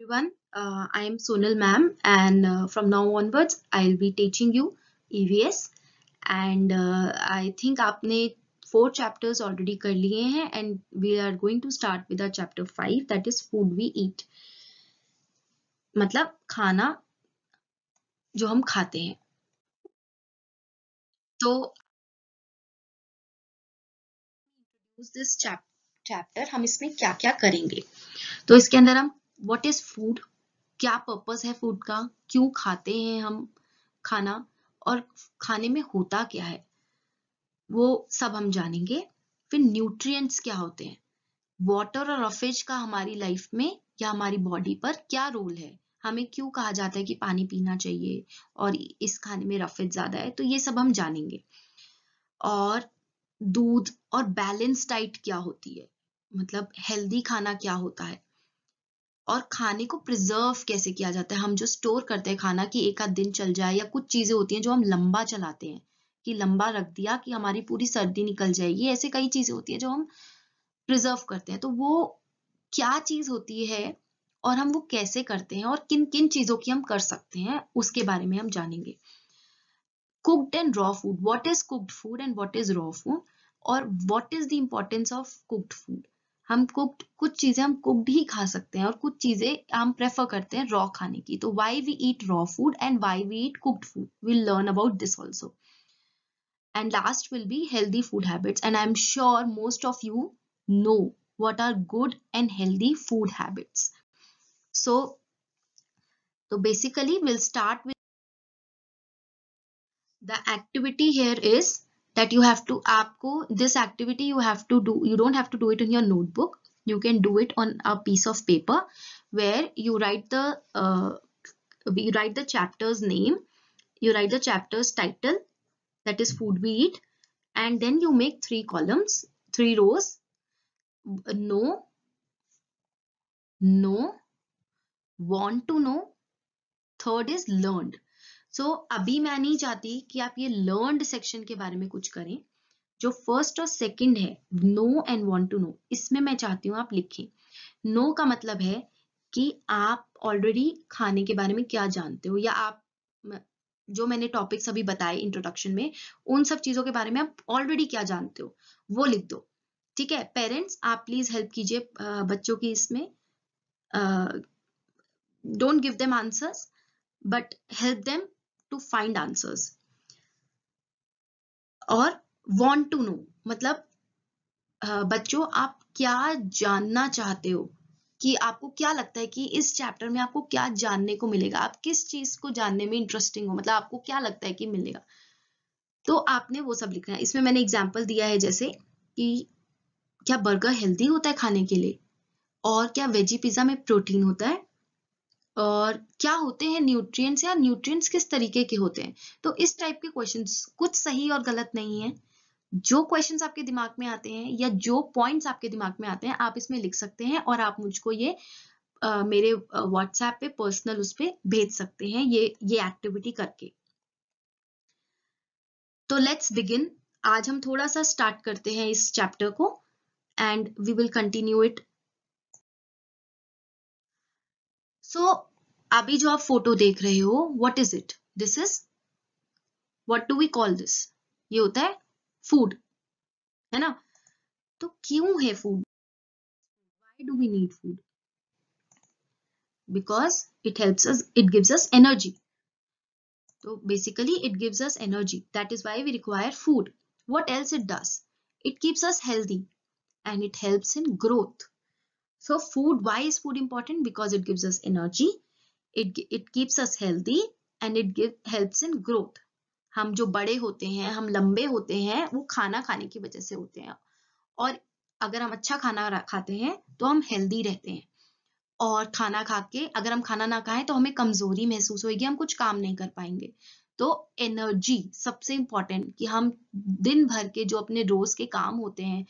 Everyone, I am Sonal ma'am, and from now onwards, I'll be teaching you EVS. And I think आपने 4 chapters already कर लिए हैं, and we are going to start with our chapter 5, that is food we eat. मतलब खाना जो हम खाते हैं. तो this chapter हम इसमें क्या क्या करेंगे. तो इसके अंदर हम what is food, क्या पर्पस है फूड का, क्यों खाते हैं हम खाना, और खाने में होता क्या है, वो सब हम जानेंगे. फिर न्यूट्रिएंट्स क्या होते हैं, वाटर और रफेज का हमारी लाइफ में या हमारी बॉडी पर क्या रोल है, हमें क्यों कहा जाता है कि पानी पीना चाहिए और इस खाने में रफेज ज्यादा है, तो ये सब हम जानेंगे. और दूध और बैलेंस डाइट क्या होती है, मतलब हेल्दी खाना क्या होता है, और खाने को प्रिजर्व कैसे किया जाता है. हम जो स्टोर करते हैं खाना कि एक आध दिन चल जाए, या कुछ चीजें होती हैं जो हम लंबा चलाते हैं कि लंबा रख दिया कि हमारी पूरी सर्दी निकल जाएगी, ऐसे कई चीजें होती हैं जो हम प्रिजर्व करते हैं. तो वो क्या चीज होती है और हम वो कैसे करते हैं और किन किन चीजों की हम कर सकते हैं, उसके बारे में हम जानेंगे. Cooked and raw food, what is cooked food and what is raw food, और what is the importance of cooked food. हम कुक्ड, कुछ चीजें हम कुक्ड ही खा सकते हैं और कुछ चीजें हम प्रेफर करते हैं रॉ खाने की. तो why we eat raw food and why we eat cooked food, we'll learn about this also. And last will be healthy food habits, and I'm sure most of you know what are good and healthy food habits. So basically we'll start with the activity. Here is that you have to, आपको this activity you have to do, you don't have to do it in your notebook, you can do it on a piece of paper where you write the chapter's name, you write the chapter's title, that is food we eat, and then you make 3 columns, 3 rows. No, no, want to know, third is learned. So अभी मैं नहीं चाहती कि आप ये learned section के बारे में कुछ करें. जो फर्स्ट और सेकंड है, know and want to know, इसमें मैं चाहती हूँ आप लिखें. नो का मतलब है कि आप ऑलरेडी खाने के बारे में क्या जानते हो, या आप जो मैंने टॉपिक्स अभी बताए इंट्रोडक्शन में, उन सब चीजों के बारे में आप ऑलरेडी क्या जानते हो वो लिख दो. ठीक है. पेरेंट्स, आप प्लीज हेल्प कीजिए बच्चों की इसमें. Don't give them answers but help them to find answers. और वांट टू नो मतलब बच्चों आप क्या जानना चाहते हो, कि आपको क्या लगता है कि इस चैप्टर में आपको क्या जानने को मिलेगा, आप किस चीज को जानने में इंटरेस्टिंग हो, मतलब आपको क्या लगता है कि मिलेगा. तो आपने वो सब लिखना है. इसमें मैंने एग्जांपल दिया है, जैसे कि क्या बर्गर हेल्दी होता है खाने के लिए, और क्या वेजी पिज्जा में प्रोटीन होता है, और क्या होते हैं न्यूट्रिएंट्स, या न्यूट्रिएंट्स किस तरीके के होते हैं. तो इस टाइप के क्वेश्चंस, कुछ सही और गलत नहीं है. जो क्वेश्चंस आपके दिमाग में आते हैं या जो पॉइंट्स आपके दिमाग में आते हैं, आप इसमें लिख सकते हैं, और आप मुझको ये मेरे व्हाट्सएप पे पर्सनल उस पे भेज सकते हैं ये एक्टिविटी करके. तो लेट्स बिगिन. आज हम थोड़ा सा स्टार्ट करते हैं इस चैप्टर को, and we will continue it. So अभी जो आप फोटो देख रहे हो, what is it, this is, what do we call this, ये होता है फूड, है ना. तो क्यों है food, why do we need food, because it helps us, it gives us energy. So basically it gives us energy, that is why we require food. What else it does, it keeps us healthy and it helps in growth. So food, why is food important, because it gives us energy, it keeps us healthy and helps in growth. हम जो बड़े होते हैं, हम लंबे होते हैं, वो खाना खाने की वजह से होते हैं. और अगर हम अच्छा खाना खाते हैं तो हम हेल्दी रहते हैं. और खाना खा के अगर हम खाना ना खाएं तो हमें कमजोरी महसूस होगी, हम कुछ काम नहीं कर पाएंगे. तो एनर्जी सबसे इंपॉर्टेंट, कि हम दिन भर के जो अपने रोज के काम होते हैं,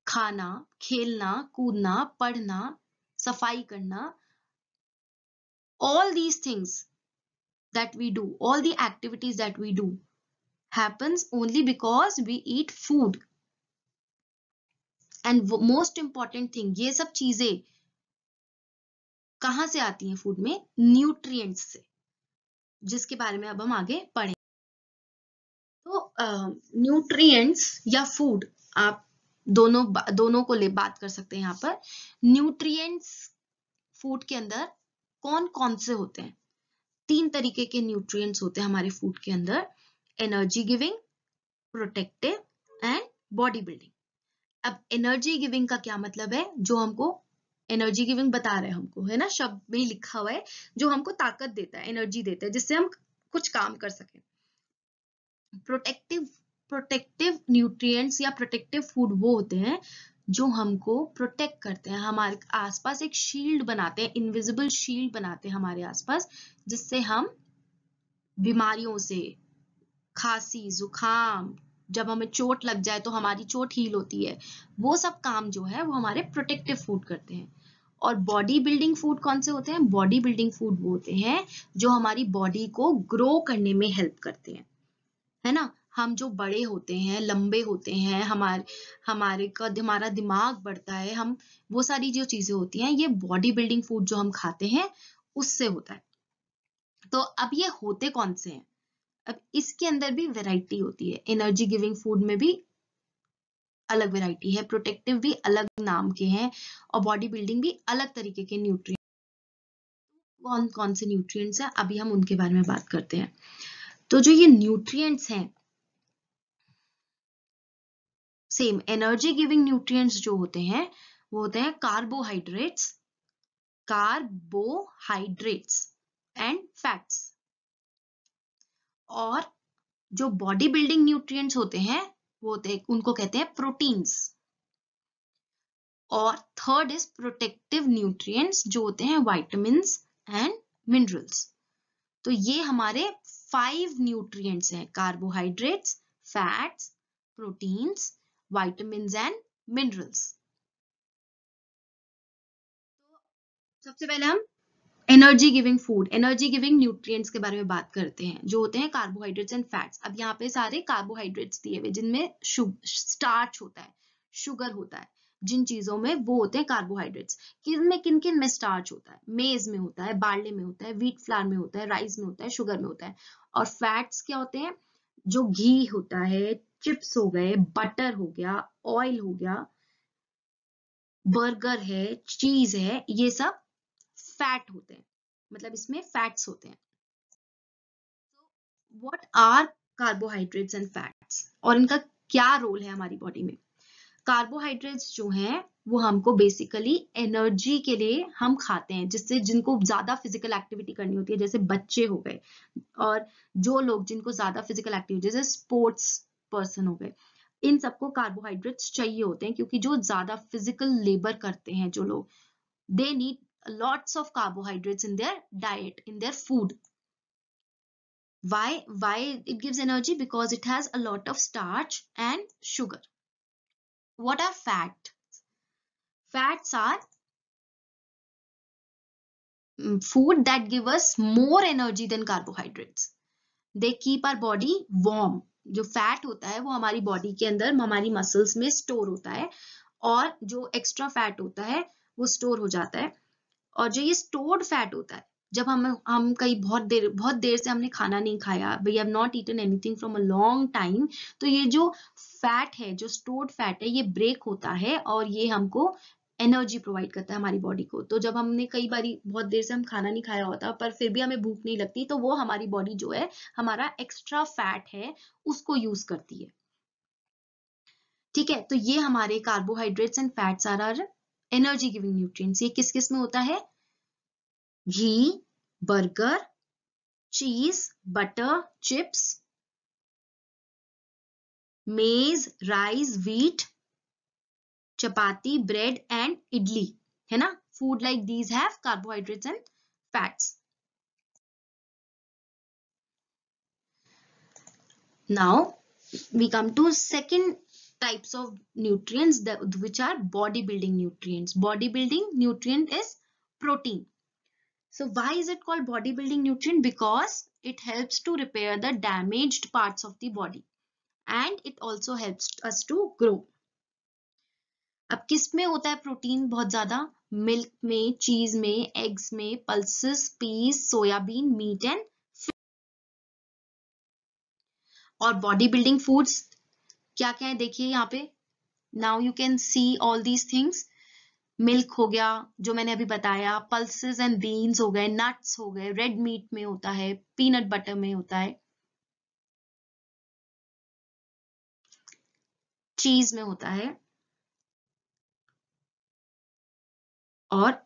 खाना, खेलना, कूदना, पढ़ना, सफाई करना, all these things that we do, all the activities that we do happens only because we eat food. And most important thing, ये सब चीजें कहाँ से आती हैं फूड में? न्यूट्रिएंट्स से, जिसके बारे में अब हम आगे पढ़ेंगे। तो न्यूट्रिएंट्स या फूड, आप दोनों को ले बात कर सकते हैं यहाँ पर। न्यूट्रिएंट्स फूड के अंदर कौन कौन से होते हैं? 3 तरीके के न्यूट्रिएंट्स होते हैं हमारे फूड के अंदर, energy giving, protective and body building. अब एनर्जी गिविंग का क्या मतलब है? जो हमको एनर्जी गिविंग बता रहे हैं हमको, है ना, शब्द में ही लिखा हुआ है, जो हमको ताकत देता है, एनर्जी देता है, जिससे हम कुछ काम कर सकें। प्रोटेक्टिव न्यूट्रिएंट्स या प्रोटेक्टिव फूड वो होते हैं जो हमको प्रोटेक्ट करते हैं, हमारे आसपास एक शील्ड बनाते हैं, इनविजिबल शील्ड बनाते हैं हमारे आसपास, जिससे हम बीमारियों से, खांसी, जुकाम, जब हमें चोट लग जाए तो हमारी चोट हील होती है, वो सब काम जो है वो हमारे प्रोटेक्टिव फूड करते हैं। और बॉडी बिल्डिंग फूड कौन से होते हैं? बॉडी बिल्डिंग फूड वो होते हैं जो हमारी बॉडी को ग्रो करने में हेल्प करते हैं, है ना। हम जो बड़े होते हैं, लंबे होते हैं, हमारा दिमाग बढ़ता है, हम वो सारी जो चीजें होती हैं, ये बॉडी बिल्डिंग फूड जो हम खाते हैं उससे होता है। तो अब ये होते कौन से हैं? अब इसके अंदर भी वैरायटी होती है, एनर्जी गिविंग फूड में भी अलग वैरायटी है, प्रोटेक्टिव भी अलग नाम के हैं, और बॉडी बिल्डिंग भी अलग तरीके के न्यूट्रिएंट। कौन कौन से न्यूट्रिएंट्स हैं, अभी हम उनके बारे में बात करते हैं। तो जो ये न्यूट्रिएंट्स हैं, सेम एनर्जी गिविंग न्यूट्रिएंट्स जो होते हैं वो होते हैं कार्बोहाइड्रेट्स एंड फैट्स। और जो बॉडी बिल्डिंग न्यूट्रिएंट्स होते हैं वो होते हैं, उनको कहते हैं प्रोटीन्स। और थर्ड इज प्रोटेक्टिव न्यूट्रिएंट्स जो होते हैं विटामिन्स एंड मिनरल्स। तो ये हमारे 5 न्यूट्रिएंट्स हैं, carbohydrates, fats, proteins, vitamins and minerals. सबसे पहले हम energy giving food, energy giving nutrients के बारे में बात करते हैं, जो होते हैं कार्बोहाइड्रेट्स एंड फैट्स। अब यहाँ पे सारे कार्बोहाइड्रेट्स दिए हुए, जिनमें स्टार्च होता है, शुगर होता है, जिन चीजों में वो होते हैं कार्बोहाइड्रेट्स। किन किन में स्टार्च होता है? मेज में होता है, बार्ले में होता है, व्हीट फ्लावर में होता है, राइस में होता है, शुगर में होता है। और फैट्स क्या होते हैं? जो घी होता है, चिप्स हो गए, बटर हो गया, ऑयल हो गया, बर्गर है, चीज है, ये सब फैट होते हैं, मतलब इसमें फैट्स होते हैं। What are carbohydrates and fats, और इनका क्या रोल है हमारी बॉडी में? कार्बोहाइड्रेट्स जो हैं वो हमको बेसिकली एनर्जी के लिए हम खाते हैं, जिससे जिनको ज्यादा फिजिकल एक्टिविटी करनी होती है, जैसे बच्चे हो गए, और जो लोग जिनको ज्यादा फिजिकल एक्टिविटी, जैसे स्पोर्ट्स पर्सन हो गए, इन सबको कार्बोहाइड्रेट्स चाहिए होते हैं, क्योंकि जो ज्यादा फिजिकल लेबर करते हैं जो लोग, they need lots of carbohydrates in their diet, in their food. Why it gives energy? Because it has a lot of starch and sugar. What are fat? Fats are food that give us more energy than carbohydrates. They keep our body warm. जो fat होता है वो हमारी body के अंदर, हमारी muscles में store होता है, और जो एक्स्ट्रा फैट होता है वो स्टोर हो जाता है। और जो ये स्टोर्ड फैट होता है, जब हम कहीं बहुत देर से हमने खाना नहीं खाया, we have not eaten anything from a long time, तो ये जो फैट है, जो स्टोर्ड फैट है, ये ब्रेक होता है और ये हमको एनर्जी प्रोवाइड करता है हमारी बॉडी को। तो जब हमने कई बारी बहुत देर से हम खाना नहीं खाया होता पर फिर भी हमें भूख नहीं लगती, तो वो हमारी बॉडी जो है, हमारा एक्स्ट्रा फैट है, उसको यूज करती है। ठीक है, तो ये हमारे carbohydrates and fats are our energy giving nutrients. ये किस किस में होता है? Ghee, burger, cheese, butter, chips, maize, rice, wheat, chapati, bread and idli, है ना। Food like these have carbohydrates and fats. Now we come to second types of nutrients which are bodybuilding nutrients. Bodybuilding nutrient is protein. So why is it called bodybuilding nutrient? Because it helps to repair the damaged parts of the body and it also helps us to grow. अब किस में होता है protein बहुत ज्यादा? Milk में, चीज में, एग्स में, pulses, peas, soyabean, meat and. और बॉडी बिल्डिंग फूड्स क्या क्या है देखिए यहाँ पे। Now you can see all these things. Milk हो गया जो मैंने अभी बताया, पल्सेस एंड बीन्स हो गए, नट्स हो गए, रेड मीट में होता है, पीनट बटर में होता है, चीज में होता है, और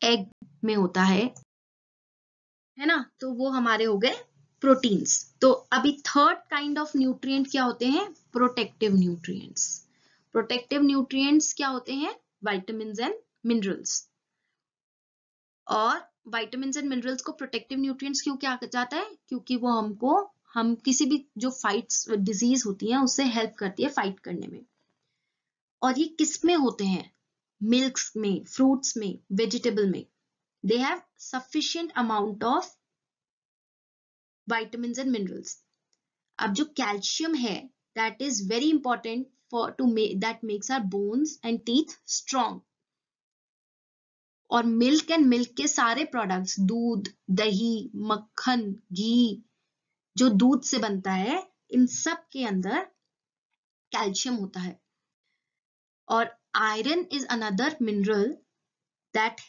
एग में होता है ना। तो वो हमारे हो गए प्रोटीन्स। तो अभी थर्ड काइंड ऑफ न्यूट्रिएंट क्या होते हैं? Protective nutrients. प्रोटेक्टिव न्यूट्रिएंट्स क्या होते हैं? Vitamins and minerals. और विटामिन्स एंड मिनरल्स को प्रोटेक्टिव न्यूट्रिएंट्स क्यों क्या जाता है? क्योंकि वो हम किसी भी जो फाइट्स डिजीज होती है उससे हेल्प करती है फाइट करने में। और ये किस में होते हैं? मिल्क में, फ्रूट्स में, वेजिटेबल में। They have sufficient amount of vitamins and minerals. अब जो कैल्शियम है that is very important for to make that makes our bones and teeth strong. और मिल्क एंड मिल्क के सारे प्रोडक्ट्स, दूध, दही, मक्खन, घी, जो दूध से बनता है, इन सब के अंदर कैल्शियम होता है। और iron is another mineral that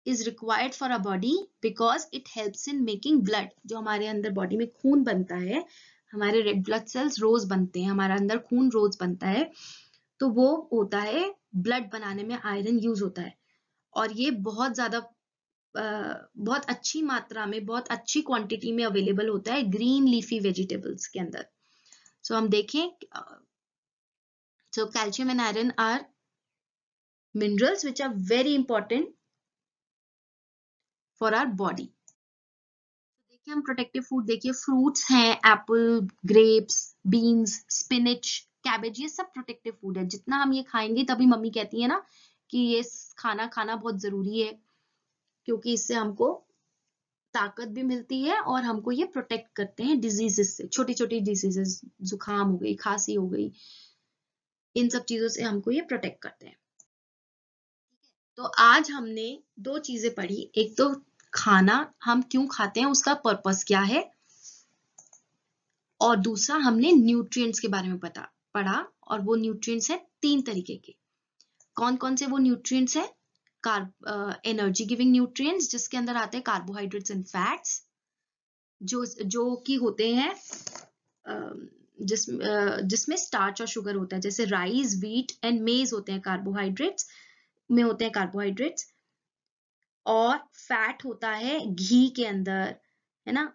is required for our body because it helps in making blood. जो हमारे अंदर बॉडी में खून बनता है, हमारे रेड ब्लड सेल्स रोज बनते हैं, हमारा अंदर खून रोज बनता है, तो वो होता है ब्लड बनाने में आयरन यूज होता है। और ये बहुत ज्यादा बहुत अच्छी मात्रा में, बहुत अच्छी क्वांटिटी में अवेलेबल होता है ग्रीन लीफी वेजिटेबल्स के अंदर। सो हम देखें, so calcium and iron are minerals which are very important for our body. देखिए हम प्रोटेक्टिव फूड देखिए, फ्रूट्स हैं, apple, grapes, beans, spinach, cabbage, ये सब प्रोटेक्टिव फूड है। जितना हम ये खाएंगे, तभी मम्मी कहती है ना कि ये खाना खाना बहुत जरूरी है, क्योंकि इससे हमको ताकत भी मिलती है और हमको ये प्रोटेक्ट करते हैं डिजीजेस से, छोटी छोटी डिजीजेस, जुकाम हो गई, खांसी हो गई, इन सब चीजों से हमको ये प्रोटेक्ट करते हैं। तो आज हमने दो चीजें पढ़ी, एक तो खाना हम क्यों खाते हैं, उसका पर्पस क्या है, और दूसरा हमने न्यूट्रिएंट्स के बारे में पढ़ा। और वो न्यूट्रिएंट्स है 3 तरीके के। कौन कौन से वो न्यूट्रिएंट्स है? एनर्जी गिविंग न्यूट्रिएंट्स, जिसके अंदर आते हैं कार्बोहाइड्रेट्स एंड फैट्स, जो कि होते हैं जिसमें स्टार्च और शुगर होता है, जैसे राइस, व्हीट एंड मेज होते हैं कार्बोहाइड्रेट्स में, होते हैं कार्बोहाइड्रेट्स। और फैट होता है घी के अंदर, है ना,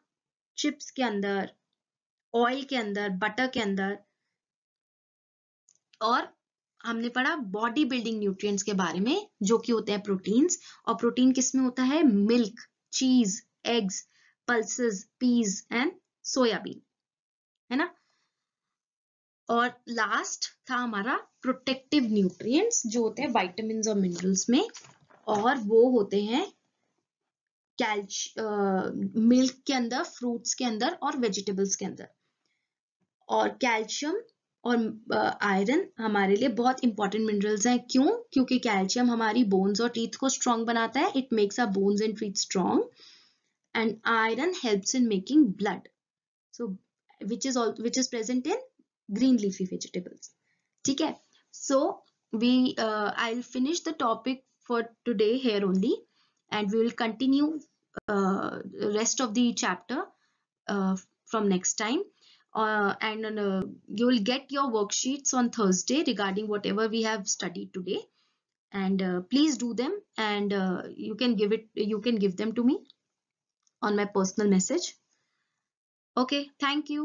चिप्स के अंदर, ऑयल के अंदर, बटर के अंदर। और हमने पढ़ा बॉडी बिल्डिंग न्यूट्रिएंट्स के बारे में, जो कि होते हैं प्रोटीन्स। और प्रोटीन किस में होता है? Milk, cheese, eggs, pulses, peas and soyabean, है ना। और लास्ट था हमारा प्रोटेक्टिव न्यूट्रिएंट्स, जो होते हैं विटामिन्स और मिनरल्स में, और वो होते हैं मिल्क के अंदर, फ्रूट्स के अंदर और वेजिटेबल्स के अंदर। और कैल्शियम और आयरन हमारे लिए बहुत इंपॉर्टेंट मिनरल्स हैं। क्यों? क्योंकि कैल्शियम हमारी बोन्स और टीथ को स्ट्रॉन्ग बनाता है, it makes our bones and teeth strong, and iron helps in making blood, so which is present in green leafy vegetables. ठीक है, so I'll finish the topic for today here only, and we will continue rest of the chapter from next time. And you will get your worksheets on Thursday regarding whatever we have studied today, and please do them, and you can give them to me on my personal message. Okay, thank you.